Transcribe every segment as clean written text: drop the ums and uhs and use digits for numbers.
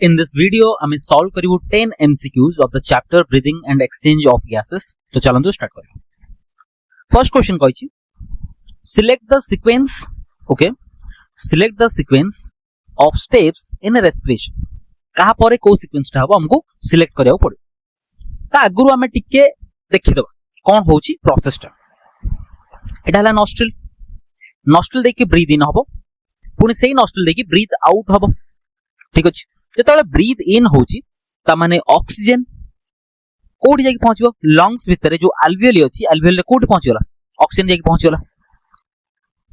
In this video, आमे solve करिवु 10 MCQs of the chapter breathing and exchange of gases. तो चलंतु start करियो. First question कहिछि select the sequence, okay? Select the sequence of steps in a respiration. कहा परे को sequence टा हबो हमको select करियो पड़े. ता आगुरु आमे टिके देखि दबा कोन होछि प्रोसेस टा. एटा हला nostril. Nostril देखि breathe in हबो. पुनी सेही nostril देखि breathe out हबो. ठीक अछि. जेतले ब्रीथ इन होची ता माने ऑक्सीजन कोठी जाके पहुंचबो लंग्स भीतर जो अल्वेओली अछि अल्वेओली कोठी पहुंचला ऑक्सीजन जाके पहुंचला.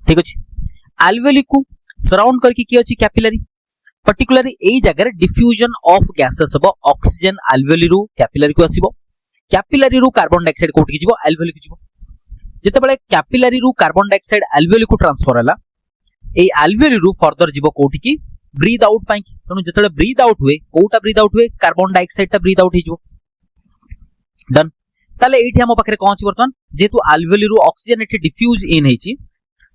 ठीक अछि. अल्वेओली को सराउंड करके की अछि कैपिलरी पर्टिकुलरली एई जगह डिफ्यूजन ऑफ गैसेस हबो ऑक्सीजन अल्वेओली रु कैपिलरी को आसीबो कैपिलरी रु कार्बन डाइऑक्साइड कोठी जिवो अल्वेओली को जिवो जेतेबेले कैपिलरी रु कार्बन डाइऑक्साइड अल्वेओली को ट्रांसफर हला एई अल्वेओली रु फर्दर जिवो कोठी की ब्रीथ आउट पाई तनु जतले ब्रीथ आउट हुए कोटा ब्रीथ आउट हुए कार्बन डाइऑक्साइड ता ब्रीथ आउट हिजो डन ताले एठी हम पाखरे कोन अछि वर्तमान जेतु अल्वेओली रु ऑक्सीजन एठी diffuse in हेछि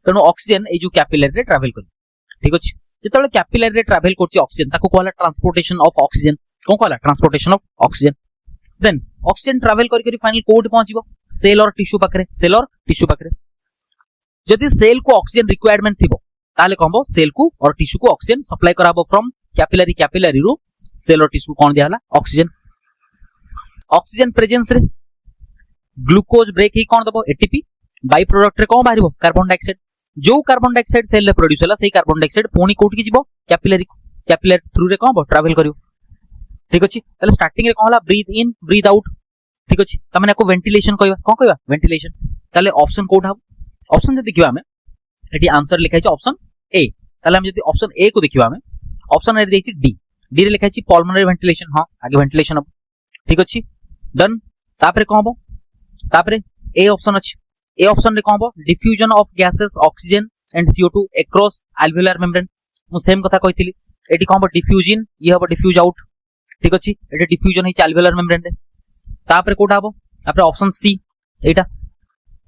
Tanu oxygen A जो कैपिलरी रे ट्रैवल करी. ठीक अछि. जतले कैपिलरी रे ट्रैवल करछि ऑक्सीजन ताको कहला ट्रांसपोर्टेशन ऑफ ऑक्सीजन कोन कहला transportation of oxygen. Then oxygen travel करी करी फाइनल कोड पहुंचबो सेल और टिश्यू पाखरे जदि सेल को ऑक्सीजन रिक्वायरमेंट थिबो ताले कहबो सेल को और टिश्यू को ऑक्सीजन सप्लाई कराबो फ्रॉम कैपिलरी रु सेल और टिश्यू कोन दियाला ऑक्सीजन प्रेजेंस रे ग्लूकोज ब्रेक ही कोन दबो एटीपी बाय प्रोडक्ट रे कोन बाहरिबो कार्बन डाइऑक्साइड जो कार्बन डाइऑक्साइड सेल रे प्रोड्यूस होला सेही कार्बन डाइऑक्साइड पुनी कोठी की जिवो कैपिलरी थ्रू रे कोन ट्रैवल करियो. ठीक अछि. ताले स्टार्टिंग रे कोन होला ब्रीथ इन ब्रीथ आउट. ठीक अछि. त माने को वेंटिलेशन कहबा वेंटिलेशन. ताले ऑप्शन कोठा ऑप्शन जे देखिबा हमें एटी आंसर लिखाइ छै ऑप्शन ए. ताले हम जदि ऑप्शन ए को देखिबा हमें ऑप्शन ए रे डी रे लिखाइ छै पल्मोनरी वेंटिलेशन. हां आगे वेंटिलेशन अब. ठीक अछि. डन. तापरे कहबो तापरे ए ऑप्शन अछि ए ऑप्शन रे कहबो diffusion of gases oxygen and CO2 across alveolar membrane. मु सेम कथा कहितली एटी कहबो डिफ्यूज इन ये हबो डिफ्यूज आउट. ठीक अछि. एटी डिफ्यूजन है अल्वेओलार मेम्ब्रेन रे. तापरे कोठा हबो तापरे ऑप्शन सी एटा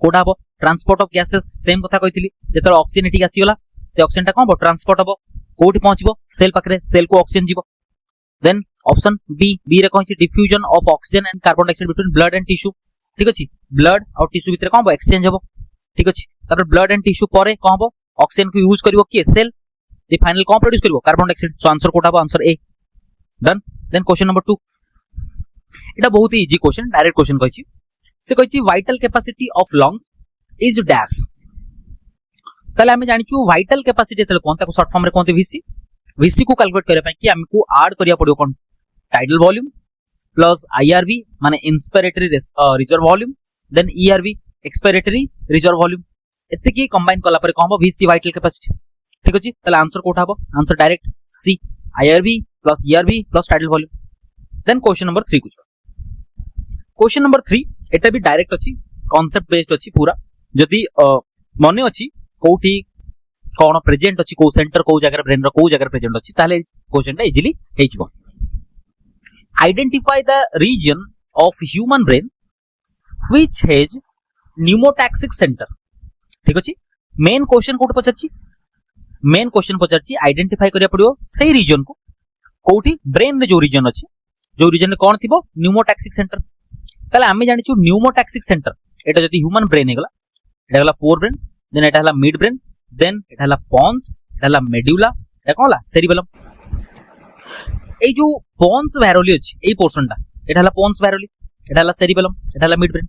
कोठा हबो ट्रांसपोर्ट ऑफ गैसेस सेम कथा कहितली जेतर ऑक्सीजन एटी आसीगला से ऑक्सीजन टा कहबो ट्रांसपोर्ट हबो कोठी पहुंचबो सेल पाखरे सेल को ऑक्सीजन जिवो. देन ऑप्शन बी रे कहिछि diffusion of oxygen and carbon dioxide between blood and tissue. ठीक अछि. ब्लड और टिश्यू भीतर कहबो एक्सचेंज हबो. ठीक अछि. तापर ब्लड एंड टिश्यू परे कहबो ऑक्सीजन को यूज करिवो कि सेल दे फाइनल कोन प्रोड्यूस करिवो कार्बन डाइऑक्साइड. सो आंसर कोठा हबो answer A. Done. Then question number 2 एटा बहुत ही इजी क्वेश्चन डायरेक्ट क्वेश्चन कहिछि से कहिछि vital capacity of lung is dash. ताले हमें जानिछु वाइटल कैपेसिटी तले कोन ताको शॉर्ट फॉर्म रे कोनते VC को कैलकुलेट करे पय कि हमको ऐड करिया पड़ियो कोन टाइडल वॉल्यूम प्लस IRV माने inspiratory reserve volume then ERV expiratory reserve volume एते की कंबाइन कला पर कहबो VC वाइटल कैपेसिटी. ठीक अछि. ताले आंसर कोठा हबो answer direct C IRV plus ERV plus tidal volume. Then question number 3 कुछ क्वेश्चन नंबर 3 एटा भी डायरेक्ट अछि कांसेप्ट बेस्ड अछि पूरा जदि मने अछि कोठी कोन प्रेजेंट अछि को सेंटर को जगह ब्रेन रो को जगह प्रेजेंट अछि ताले क्वेश्चन टा इजीली हेइजबो. Identify the region of human brain which has pneumotaxic centre. ठीक अछि. मेन क्वेश्चन कोठ पचरछि आइडेंटिफाई करिया पड़ियो सेही रीजन को कोठी ब्रेन रे जो रीजन अछि जो रीजन कोन थिबो न्यूमोटैक्सिक सेंटर. ताले हमें जानिछु न्यूमोटैक्सिक सेंटर एटा जदि ह्यूमन ब्रेन हेगला एटा हला फोर ब्रेन देन एटा हला मिड ब्रेन देन एटा हला पॉन्स एटा हला मेड्यूला एटा कोन हला सेरिबेलम. ए जो पॉन्स वैरोली अछि ए पोर्शन टा एटा हला पॉन्स वैरोली एटा हला सेरिबेलम एटा हला मिड ब्रेन.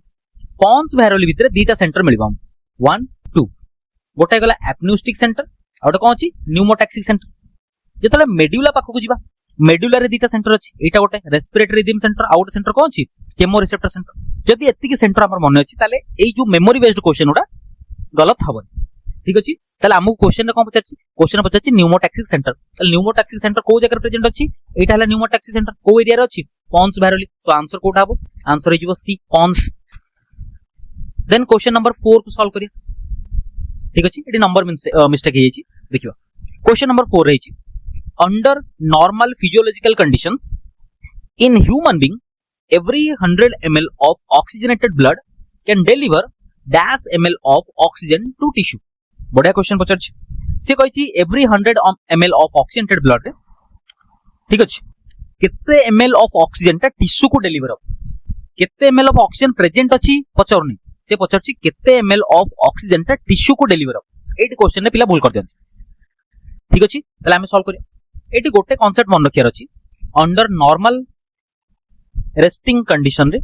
पॉन्स वैरोली भीतर दीटा सेंटर मिलिबो 1 2 गोटा गला एपन्यूस्टिक सेंटर आउटा कोन अछि न्यूमोटैक्सिक सेंटर. जेतले मेड्यूला पाखो जिबा मेड्यूला रे दीटा सेंटर अछि एटा गोटे respiratory rhythm centre out centre कोन अछि केमो रिसेप्टर सेंटर. जदि एति की सेंटर हमर मन अछि ताले ए जो मेमोरी बेस्ड क्वेश्चन उडा गलत हबो. ठीक अछि. ताले हमहु क्वेश्चन रे कोन पचछि क्वेश्चन पचछि न्यूमोटैक्सिक सेंटर. ताले न्यूमोटैक्सिक सेंटर को जगह प्रेजेंट अछि एटा हला न्यूमोटैक्सिक सेंटर को एरिया रे अछि पॉन्स वैरोली. सो आंसर कोठा हबो आंसर हिजबो सी पॉन्स. देन क्वेश्चन नंबर 4 को सॉल्व करिया. ठीक अछि. एटी नंबर मिस्टेक हे छि देखिबा. क्वेश्चन नंबर 4 रहि छि under normal physiological conditions in human being every 100 ml of oxygenated blood can deliver dash ml of oxygen to tissue. बढ़िया question पचरछि से कहि छि every 100 ml of oxygenated blood ठीक अछि केते ml ऑफ ऑक्सीजन टा टिश्यू को डेलीवर हो केते ml ऑफ ऑक्सीजन प्रेजेंट अछि पचरनी से पचरछि केते ml ऑफ ऑक्सीजन टा टिश्यू को डेलीवर हो एटी क्वेश्चन रे पिला भूल कर दियन्छ ठीक अछि तले हम सॉल्व करिया एटी गोटे कांसेप्ट मन रखियार अछि अंडर नॉर्मल रेस्टिंग कंडीशन रे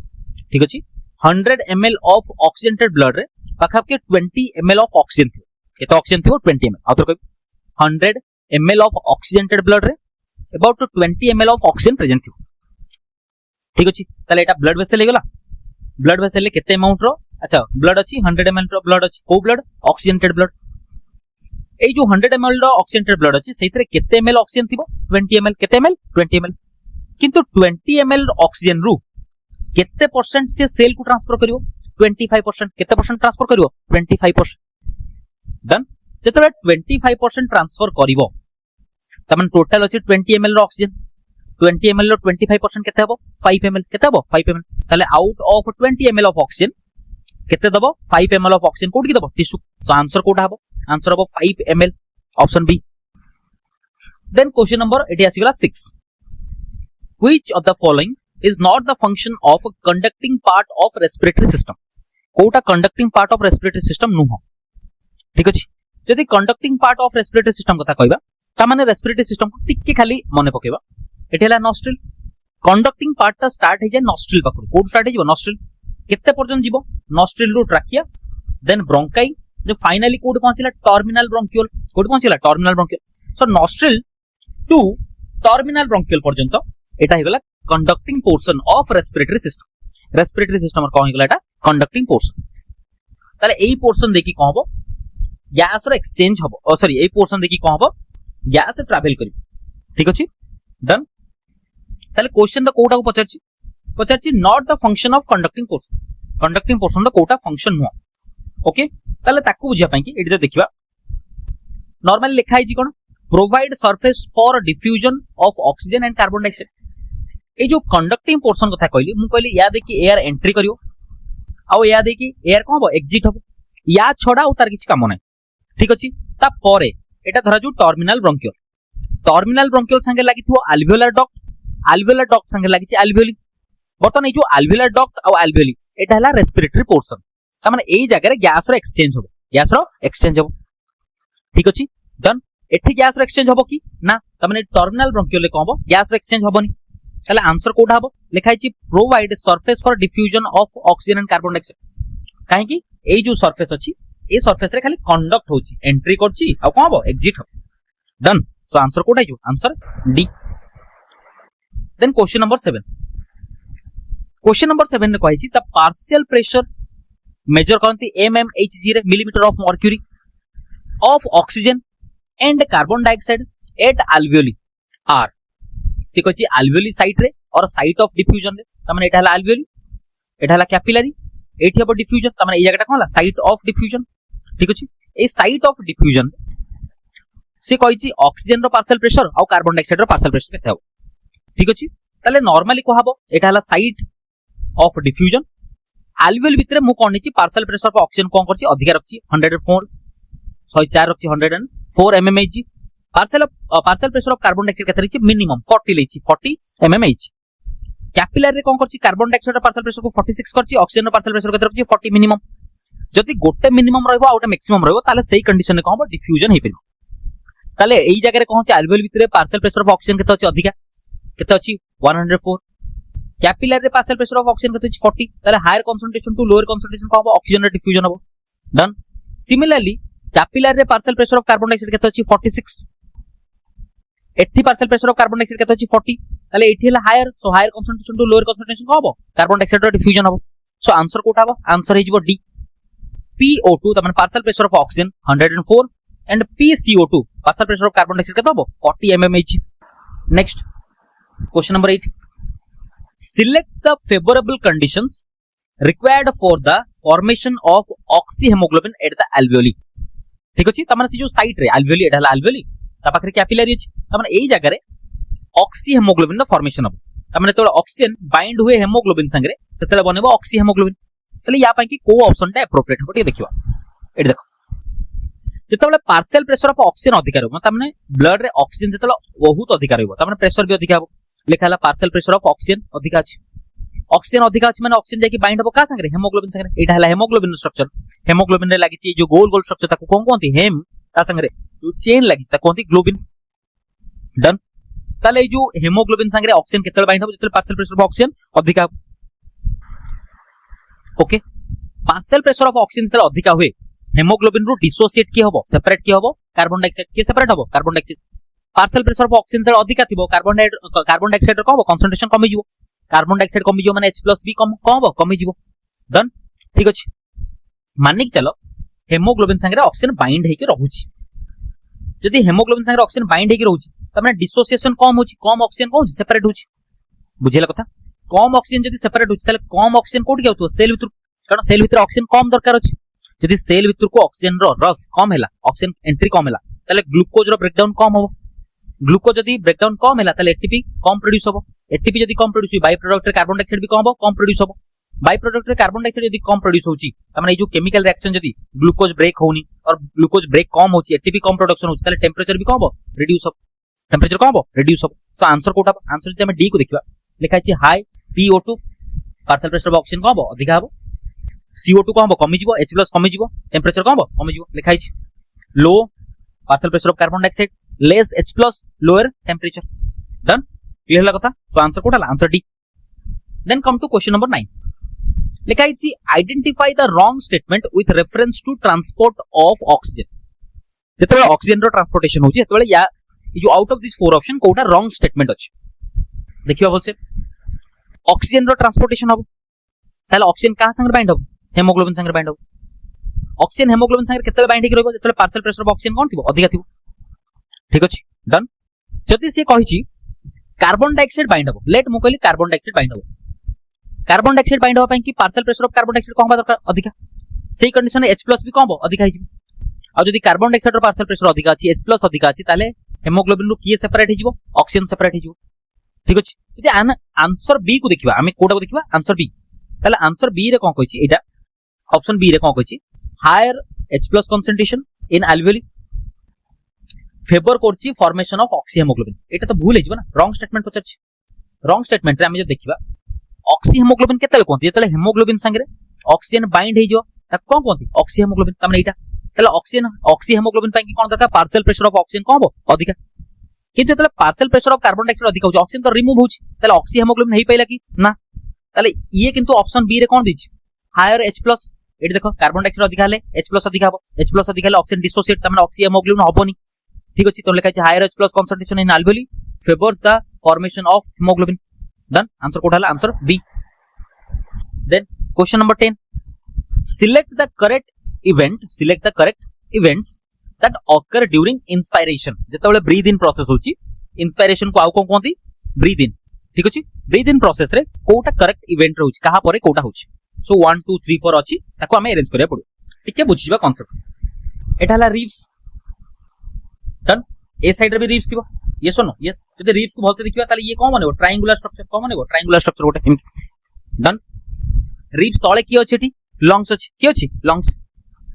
ठीक अछि 100 ml ऑफ ऑक्सीजनेटेड ब्लड रे पाखा के 20 ml ऑफ ऑक्सीजन थी केते ऑक्सीजन थी 20 ml आउतर कहब 100 ml ऑफ ऑक्सीजनेटेड ब्लड रे about 20 ml of oxygen present थी ठीक अछि तले एटा ब्लड वेसल हेगला ब्लड वेसल ले केते अमाउंट रो अच्छा ब्लड अछि 100 ml रो ब्लड अछि को ब्लड ऑक्सीजनेटेड ब्लड ए जो 100 ml रो ऑक्सीजनेटेड ब्लड अछि सेइतरे केते ml ऑक्सीजन थिबो 20 ml केते ml 20 ml किंतु 20 ml ऑक्सीजन रु केते परसेंट से सेल को ट्रांसफर करिवो 25% केते परसेंट ट्रांसफर करिवो 25% डन जेतबे 25% ट्रांसफर करिवो तमन टोटल अछि 20 ml रो ऑक्सीजन 20 ml रो 25% केते हबो 5 ml केते हबो 5 ml ताले out of 20 ml of oxygen केते दबो 5 ml ऑफ ऑक्सीजन कोड की दबो टिश्यू सो आंसर कोड हबो आंसर हबो 5 ml option B then question number एटी आसीगला 6 which of the following is not the function of a conducting part of respiratory system कोटा conducting part of respiratory system नुह ठीक अछि जदि conducting part of respiratory system कथा कहबा ता माने respiratory system को टिक्के खाली मने पकेबा एठेला nostril conducting part ता स्टार्ट हे जे nostril पाखु कोड स्टार्ट हे जे nostril केते पर्यंत जीवो nostril रो trachea then bronchi जो फाइनली कोड पहुंचला terminal bronchiole कोड पहुंचला terminal bronchiole so nostril to terminal bronchiole पर्यंत एटा हे गला conducting portion of respiratory system और कौन गला कंडक्टिंग पोर्शन ताले एई पोर्शन देखि कोन हबो गैस रो एक्सचेंज हबो सॉरी एई पोर्शन देखि कोन हबो गैस ट्रैवल करी ठीक अछि डन ताले क्वेश्चन द कोटा को पचारछि not the function of conducting portion the कोटा फंक्शन नो ओके ताले ताकू बुझिया पई कि एठी देखिबा नॉर्मली लिखा है जी कोन provide surface for diffusion of oxygen and carbon dioxide A जो कंडक्टिंग पोर्शन कथा कहली मु कहली या देखि एयर एंट्री करियो आ या देखि एयर कोन हो एग्जिट हो या छोड़ा उ तार किछ काम नै ठीक अछि ता परे एटा धरा जो टर्मिनल ब्रोंकियोल संगे लागि थो अल्वेओलर डक्ट संगे लागि छि अल्वेओली बर्तन ए जो अल्वेओलर डक्ट आ अल्वेओली एटा हला रेस्पिरेटरी पोर्शन ता माने एई जगह रे गैस रो एक्सचेंज हो ठीक अछि डन एठी गैस रो एक्सचेंज होबो कि ना ता माने टर्मिनल ब्रोंकियोल ले कहबो गैस रो एक्सचेंज होबोनी ताले आंसर कोड हबो लिखा छि provide surface for diffusion of oxygen and carbon dioxide काहे कि एई जो सरफेस अछि ए सरफेस रे खाली कंडक्ट होछि एंट्री करछि आ कोन हबो एग्जिट हो डन सो आंसर कोड आइजो answer D then question number 7 ने कहै छि द पार्शियल प्रेशर मेजर करंती mmHg रे millimetre of mercury of oxygen and carbon dioxide at alveoli are से कहछि अल्वेओली साइट रे और साइट ऑफ डिफ्यूजन रे त माने एटा हला अल्वेओली एटा हला कैपिलरी एठी हबो डिफ्यूजन त माने ए जगहटा कोन हला साइट ऑफ डिफ्यूजन ठीक अछि ए साइट ऑफ डिफ्यूजन से कहछि ऑक्सीजन रो पार्शियल प्रेशर और कार्बन डाइऑक्साइड रो पार्शियल प्रेशर केते हबो ठीक अछि ताले नॉर्मली को हबो एटा हला साइट ऑफ डिफ्यूजन अल्वेओल भितरे मु कोन छि पार्शियल प्रेशर पर ऑक्सीजन कोन करछि अधिक रखछि 104 104 रखछि 104 mmHg partial pressure of carbon dioxide केते रखछि मिनिमम 40 लेछि 40 mmHg कैपिलरी रे कोन करछि कार्बन डाइऑक्साइड रो पार्शियल प्रेशर को 46 करछि ऑक्सीजन रो पार्शियल प्रेशर केते रखछि 40 मिनिमम जदि गोटे मिनिमम रहबो आ गोटे मैक्सिमम रहबो ताले सेही कंडीशन रे कहबो डिफ्यूजन हे परिबो ताले एई जगह रे कोन छि अल्वेओल भितरे पार्शियल प्रेशर ऑफ ऑक्सीजन केते अछि अधिका केते अछि 104 कैपिलरी रे पार्शियल प्रेशर ऑफ ऑक्सीजन केते अछि 40 ताले higher concentration to lower concentration कहबो ऑक्सीजन रे डिफ्यूजन हबो डन सिमिलरली कैपिलरी रे partial pressure of carbon dioxide केते अछि 46 एठी partial pressure of carbon dioxide केते अछि 40 ताले एठी हला higher so higher concentration to lower concentration कहबो कार्बन डाइऑक्साइड रो डिफ्यूजन हबो सो आंसर कोटा हबो आंसर हे जिवो डी PO2 त माने partial pressure of oxygen 104 and PCO2 partial pressure of carbon dioxide केते हबो 40 mmHg next question number 8 select the favourable conditions required for the formation of oxyhaemoglobin at the alveoli ठीक अछि त माने से जो साइट रे अल्वेओली एटा हला अल्वेओली ता पाखरे कैपिलरी अछि त माने एई जगह रे ऑक्सीहेमोग्लोबिन नो फॉर्मेशन हबो त माने तोला ऑक्सीजन बाइंड हुए हेमोग्लोबिन संगे सेतेले बनेबो ऑक्सीहेमोग्लोबिन चले या पई कि को ऑप्शन टा एप्रोप्रिएट हबो टे देखिबा एटी देखो जेतेबेले पार्शियल प्रेशर ऑफ ऑक्सीजन अधिक रहबो त माने ब्लड रे ऑक्सीजन जेतेबेले बहुत अधिक रहबो त माने प्रेशर भी अधिक हबो लिखा है पार्शियल प्रेशर ऑफ ऑक्सीजन अधिका अछि, ऑक्सीजन अधिका अछि माने ऑक्सीजन जाकी बाइंड हबो का संगे हेमोग्लोबिन संगे, एटा हला हेमोग्लोबिन स्ट्रक्चर, हेमोग्लोबिन रे लागिछि जो गोल गोल स्ट्रक्चर ताको कोन कोंती हेम, का संगे जो चेन लागिछि ताको कोंती ग्लोबिन। डन। ताले जो हेमोग्लोबिन संगे ऑक्सीजन केतल बाइंड हबो जेतल पार्शियल प्रेशर ऑफ ऑक्सीजन अधिका। Okay, partial pressure of oxygen जेतल अधिका हुए हेमोग्लोबिन रो डिसोसिएट की हबो, सेपरेट की हबो कार्बन डाइऑक्साइड, की सेपरेट हबो carbon dioxide. Partial pressure of oxygen जेतल अधिका थिबो कार्बन डाइऑक्साइड रो कहबो कंसंट्रेशन कमी जिवो, कार्बन डाइऑक्साइड कमी जिवो माने H+ कम कहबो कमी जिवो। डन। ठीक अछि, मानिक चलो हेमोग्लोबिन संगे ऑक्सीजन बाइंड हेके रहउछि, जदि हेमोग्लोबिन संगे ऑक्सीजन बाइंड हेके रहउछि त माने डिसोसिएशन कम होछि, कम ऑक्सीजन कोन सेपरेट होछि, बुझिला कथा। कम ऑक्सीजन जदि सेपरेट होछि ताले कम ऑक्सीजन कोठी जाउतो सेल भितर, कारण सेल भितर ऑक्सीजन कम दरकार अछि। जदि सेल भितर को ऑक्सीजन रो रस कम हैला, ऑक्सीजन एंट्री कम हैला ताले ग्लूकोज रो ब्रेकडाउन कम होबो, ग्लूकोज जदि ब्रेकडाउन कम हैला ताले एटीपी कम प्रोड्यूस होबो, एटीपी जदि कम प्रोड्यूस होई बाय प्रोडक्ट रे कार्बन डाइऑक्साइड भी कम होबो, कम प्रोड्यूस होबो। बाय प्रोडक्ट रे कार्बन डाइऑक्साइड जदि कम प्रोड्यूस होउची त माने ए जो केमिकल रिएक्शन जदि ग्लूकोज ब्रेक होउनी और ग्लूकोज ब्रेक कम होउची, एटीपी कम प्रोडक्शन होउची ताले टेंपरेचर भी कम होबो, रिड्यूस होबो, टेंपरेचर कम होबो, रिड्यूस होबो। सो आंसर कोटा, आंसर जदि हम डी को देखिबा लिखा छि high PO2 partial pressure of oxygen कम होबो अधिका होबो, CO2 कम होबो कमी जिवो, H+ कमी जिवो, टेंपरेचर कम होबो कमी जिवो। लिखा छि low partial pressure of carbon dioxide, less H+, lower temperature. Done. Clear होला कथा। सो आंसर कोटा answer D. Then come to question number 9, लिखा छि identify the wrong statement with reference to transport of oxygen. जेतबे oxygen रो transportation होछि एतबे या जो out of this four option कोटा रॉन्ग स्टेटमेंट अछि, देखिबा बोलसे ऑक्सीजन रो ट्रांसपोर्टेशन हबो ताले ऑक्सीजन का संगे बाइंड हबो, हेमोग्लोबिन संगे बाइंड हबो। ऑक्सीजन हेमोग्लोबिन संगे केतले बाइंड हेक रहबो जेतले पार्शियल प्रेशर ऑफ ऑक्सीजन कोन थिबो अधिका थिबो। ठीक अछि। डन। जदि से कहि छि कार्बन डाइऑक्साइड बाइंड हबो, लेट मु कहली कार्बन डाइऑक्साइड बाइंड हबो, कार्बन डाइऑक्साइड बाइंड होबा कि partial pressure of carbon dioxide कम दरकार अधिका, सेही कंडीशन में H+ भी कम हो अधिका हिजि। आ जदि कार्बन डाइऑक्साइड रो पार्शियल प्रेशर अधिका अछि, H+ अधिका अछि ताले हेमोग्लोबिन रो की सेपरेट हिजिवो, ऑक्सीजन सेपरेट हिजिवो। ठीक अछि। जदि आंसर बी को देखिबा, आमे कोटा को देखिबा आंसर बी, ताले आंसर बी रे कोन कहिछि एटा ऑप्शन बी रे कोन कहिछि higher H+ concentration in alveoli favour करछि फॉर्मेशन ऑफ ऑक्सी हेमोग्लोबिन। एटा तो भूल हिजिबो ना, रॉन्ग स्टेटमेंट पछछि। रॉन्ग स्टेटमेंट रे आमे जे देखिबा ऑक्सी हेमोग्लोबिन केतले कोंती जेतले हेमोग्लोबिन संगे ऑक्सीजन बाइंड हे जो त कोन कोंती ऑक्सी हेमोग्लोबिन, त माने एटा तले ऑक्सीजन ऑक्सी हेमोग्लोबिन पई कि कोन दरकार पार्शियल प्रेशर ऑफ ऑक्सीजन कोन हो अधिका, किंतु जेतले partial pressure of carbon dioxide अधिका हो ऑक्सीजन तो रिमूव होछि तले ऑक्सी हेमोग्लोबिन हेई पैला कि ना, तले ये किंतु ऑप्शन बी रे कोन दिछि हायर H+। एटी देखो कार्बन डाइऑक्साइड अधिका हले H+ अधिका हो, H+ अधिका हले ऑक्सीजन डिसोसिएट त माने ऑक्सी हेमोग्लोबिन हबोनी। ठीक अछि। तो लिखा छै higher H+ concentration in alveoli favours the formation of haemoglobin. Done. Answer कोटा हला answer B. Then question number 10, select the correct events that occur during inspiration। जेतबेले ब्रीथ इन प्रोसेस होची, इंस्पिरेशन को आउ कोन कोंती ब्रीथ इन। ठीक अछि। ब्रीथ इन प्रोसेस रे Kota correct event रहउची, कहा परे कोटा होची। सो 1 2 3 4 अछि, ताको हमें अरेंज करिया पड़ो। ठीक है, बुझिबा कांसेप्ट। एटा हला रिव्स। डन। ए साइड रे भी रिव्स थिबो, यस और नो, यस। जदि रिव्स को भलसे देखिबा ताले ये कोन मानेबो ट्रायंगुलर स्ट्रक्चर, कोन मानेबो ट्रायंगुलर स्ट्रक्चर गोटे एमति। डन। रिव्स तळे की अछि एठी लंग्स अछि, की अछि लंग्स।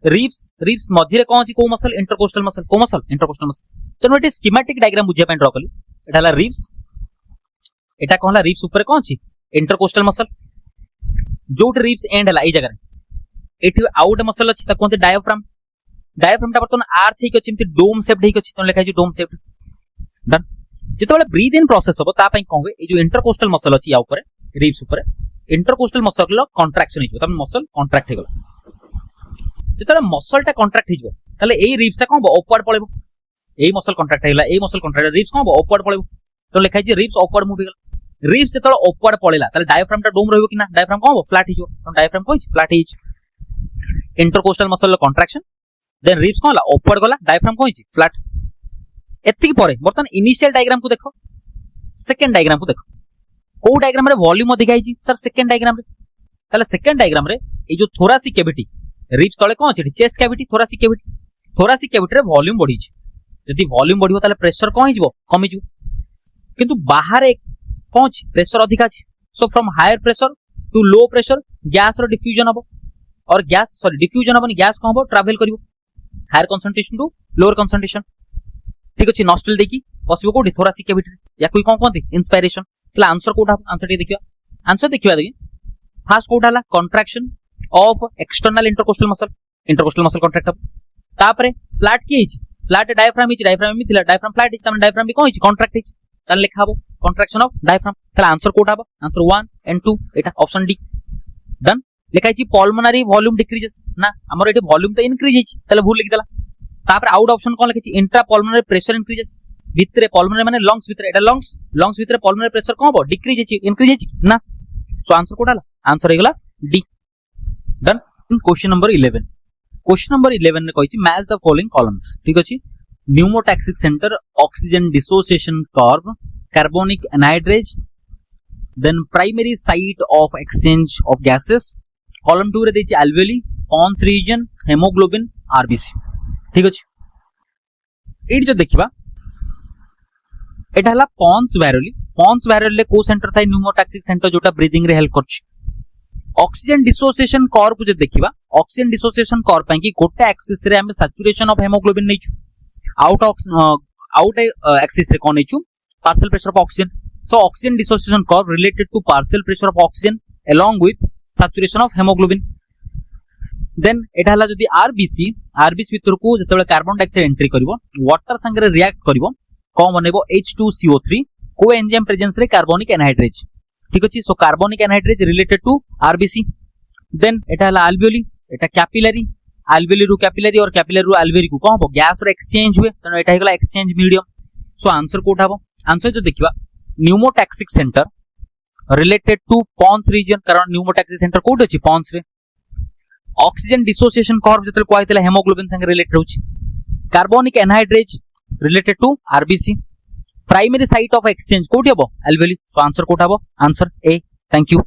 रिव्स मझी रे कोन अछि को मसल इंटरकोस्टल मसल, को मसल इंटरकोस्टल मसल। तनो एठी स्कीमेटिक डायग्राम बुझिया पे ड्रा कली। एटा हला रिव्स, एटा कोन हला रिव्स ऊपर कोन अछि इंटरकोस्टल मसल, जोट रिव्स एंड हला ए जगह रे एठी आउट मसल अछि त कोनते डायफ्राम। डायफ्राम ता बर्तन आर्च हे के अछि एमति डोम शेप्ड हे के अछि, तनो लिखा अछि डोम शेप्ड। डन। जेतबेले ब्रीथ इन प्रोसेस हो ता पई कोन होय ए जो इंटरकोस्टल मसल अछि या ऊपर रिव्स ऊपर इंटरकोस्टल मसल कॉन्ट्रैक्शन हिजो, तब मसल कॉन्ट्रैक्ट हे गला। जेतले मसलटा कॉन्ट्रैक्ट हिजो तले एई रिव्सटा कोन अपवर्ड पळेबो, एई मसल कॉन्ट्रैक्ट हेला, एई मसल कॉन्ट्रैक्ट, रिव्स कोन अपवर्ड पळेबो। तो लिखा छि रिव्स अपवर्ड मूव हे गला। रिव्स जेतले अपवर्ड पळेला तले डायफ्रामटा डोम रहइबो कि ना, डायफ्राम कोन फ्लैट हिजो, तो डायफ्राम कोन फ्लैट हिज। Intercostal muscle contraction, then ribs कोन हला अपवर्ड गला, डायफ्राम कोन हिज फ्लैट। एतिक परे बर्तन इनिशियल डायग्राम को देखो, सेकंड डायग्राम को देखो। को डायग्राम रे वॉल्यूम अधिका हिची सर सेकंड डायग्राम रे, ताले सेकंड डायग्राम रे ए जो थोरासिक कैविटी रिब्स तळे कोन अछि चेस्ट कैविटी, थोरासिक कैविटी रे वॉल्यूम बढ़ी छि। जदि वॉल्यूम बढ़िबो ताले प्रेशर कोन हिजबो कमी जु, किंतु बाहर कोन अछि प्रेशर अधिका अछि। So from higher pressure to low pressure gas रो डिफ्यूजन हबो, और गैस सॉरी डिफ्यूजन हबो, गैस कोन हबो ट्रैवल करिवो higher concentration to lower concentration. ठीक अछि। नॉस्ट्रल देखि पसिबो कोठी थोरासिक कैविटी या कोई कोन कोंती इंस्पिरेशन। चला आंसर कोठा आंसर टी देखिबा आंसर देखिबा देखि फास्ट कोठा हला कंट्राक्शन of external intercostal muscle contract hub तापरे फ्लैट की hitch flat diaphragm hitch diaphragm में थिला डायफ्राम फ्लैट हिच तमन डायफ्राम भी कोन हिच कंट्रैक्ट हिच चल लिखा हबो कंट्रैक्शन ऑफ डायफ्राम चला आंसर कोठा हबो answer 1 and 2 Etah option D done लिखा हिच पल्मोनरी वॉल्यूम डिक्रीजेस ना हमर एटी वॉल्यूम तो इंक्रीज हिच तले भूल लिख देला तापर आउट ऑप्शन कोन लिखि इंट्रा पल्मोनरी प्रेशर इंक्रीजेस भितरे पल्मोनरी माने लंग्स भितरे एटा लंग्स भितरे पल्मोनरी प्रेशर कोन हबो डिक्रीज हिच इंक्रीज हिच ना सो आंसर कोठा हला आंसर हेगला D done question number 11 question number 11 ने कहिछि मैच द फॉलोइंग कॉलम्स ठीक अछि pneumotaxic centre oxygen dissociation curve carbonic anhydrase then primary site of exchange of gases column 2 रे देछि alveoli pons region haemoglobin RBC ठीक अछि eight जो देखिबा एटा हला पॉन्स वायरल ले को सेंटर थाई न्यूमोटैक्सिक सेंटर जोटा ब्रीथिंग रे हेल्प करछि ऑक्सीजन डिसोसिएशन कर्व को जे देखिबा ऑक्सीजन डिसोसिएशन कर्व पई कि गोटे एक्सिस रे हम सैचुरेशन ऑफ हेमोग्लोबिन नैछु आउट एक्सिस रे कोन नैछु partial pressure of oxygen so oxygen dissociation curve related to partial pressure of oxygen along with saturation of haemoglobin then एटा हला जदी आरबीसी भीतर को जतबे कार्बन डाइऑक्साइड एंट्री करबो वाटर संगे रिएक्ट करबो कोन बनेबो H2CO3 को एंजाइम प्रेजेंस रे कार्बोनिक एनहाइड्रेज ठीक अछि so carbonic anhydrase related to RBC then एटा हला एल्वेओली एटा कैपिलरी एल्वेओली रु कैपिलरी और कैपिलरी रु एल्वेओली को कोन हो गैस रो एक्सचेंज हुए तनो एटा हेगला एक्सचेंज मीडियम सो आंसर कोठा हो आंसर जो देखिबा pneumotaxic centre related to pons region कारण न्यूमोटैक्सिक सेंटर कोड अछि पॉन्स रे ऑक्सीजन डिसोसिएशन कर्व जतले कोइतला हेमोग्लोबिन संगे रिलेटेड होछि carbonic anhydrase related to RBC primary site of exchange कोठी हबो एल्वेओली सो आंसर कोठा हबो आंसर ए थैंक यू।